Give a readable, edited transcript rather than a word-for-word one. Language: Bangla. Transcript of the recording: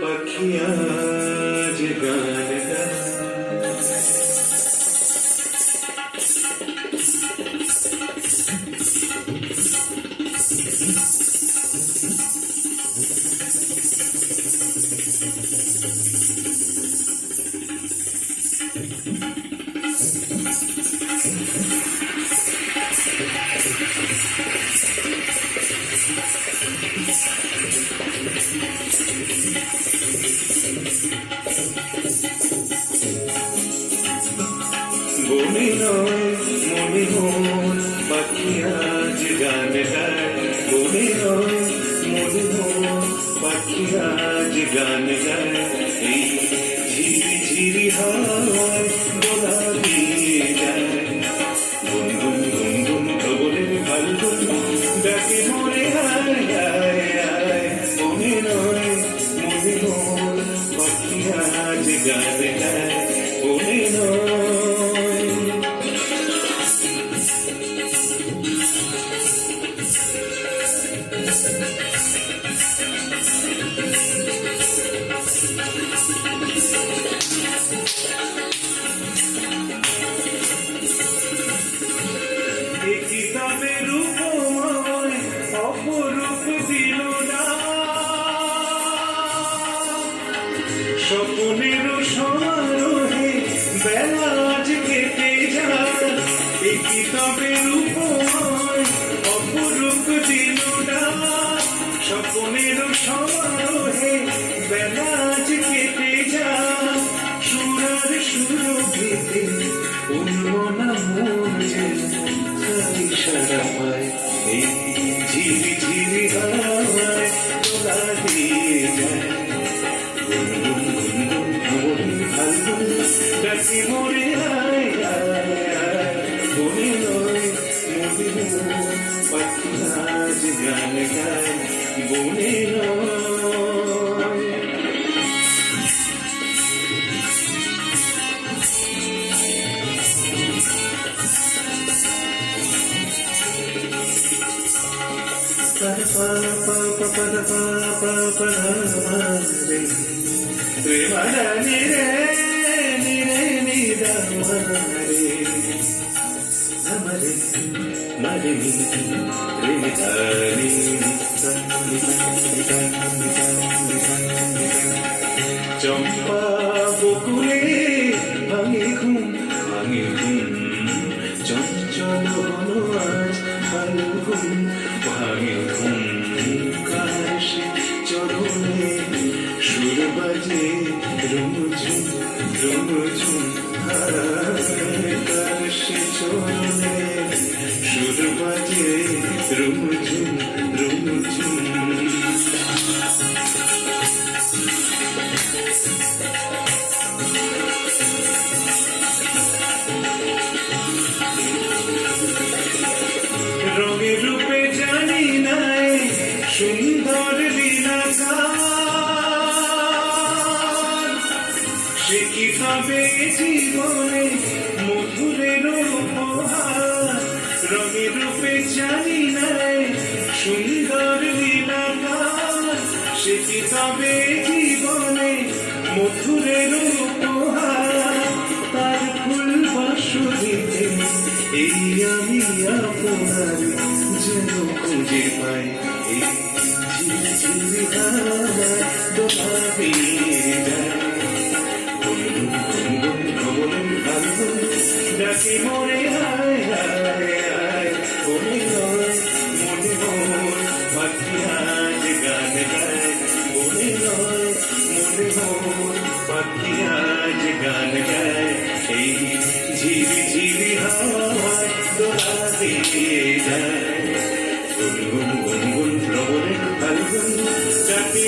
पखियाँ जगाने का বনে নয় মনে মন পাখিয়া যে গান গায় বনে নয় মনে মন পাখিয়া যে গান গায় এই ঝিরি ঝিরি হাওয়ায় দোলা দিয়ে যায় গুনগুন গুনগুন প্রবলের ফাল্গুন ডাকে মনে হায় হায় হায় বনে নয় মনে মন পাখিয়া যে গান গায় বনে নয় কিতাবে রূপময় অপরূপ দিল না স্বপ্নের সমারোহে বেলা আজ কেটে যায় এই কিতাবে রূপময় অপরূপ দিল না স্বপ্নের সমারোহে বেলা আজ কেটে যায় সুরার সুরভিতে উন্মনা মন ইশারা পায় এই ঝিরি ঝিরি হাওয়ায় দোলা দিয়ে যায় গুনগুন গুনগুন ভ্রমণ ফাল্গুন ডাকি মরে হায় হায় হায় বনে নয় মনে মন পাখিয়া যে গান গায় বনে নয় চম্পা বকুলে ভাঙে ঘুম চঞ্চল বনরাজ ফাল্গুন ভাঙে ঘুম কাশে চরণে সুর বাজে রুমঝুম রুমঝুম কাশে চরণে সুর বাজে রুমঝুম রুমঝুম রঙে রূপে জানি নাই সুন্দর লীলাকার সে কি পাবে জীবনে মধুরের উপহার রঙে রূপে জানি নাই সুন্দর লীলাকার সে কি পাবে জীবনে মধুরের উপহার তার ফুল বাঁশুরিতে এই আমি আপনার যেন খুঁজে পাই এই ঝিরি হাওয়ায় দোলা দিয়ে যায় গুনগুন গুনগুন ভ্রমণ ফাল্গুন ডাকে মরে হায় হায় হায় বনে নয় মনে মন পাখিয়া যে গান গায় বনে নয় মনে মন পাখিয়া যে গান গায় এই ঝিরি ঝিরি হাওয়ায় দোলা দিয়ে যায় গুনগুন গুনগুন প্রবলের ফাল্গুন ডাকে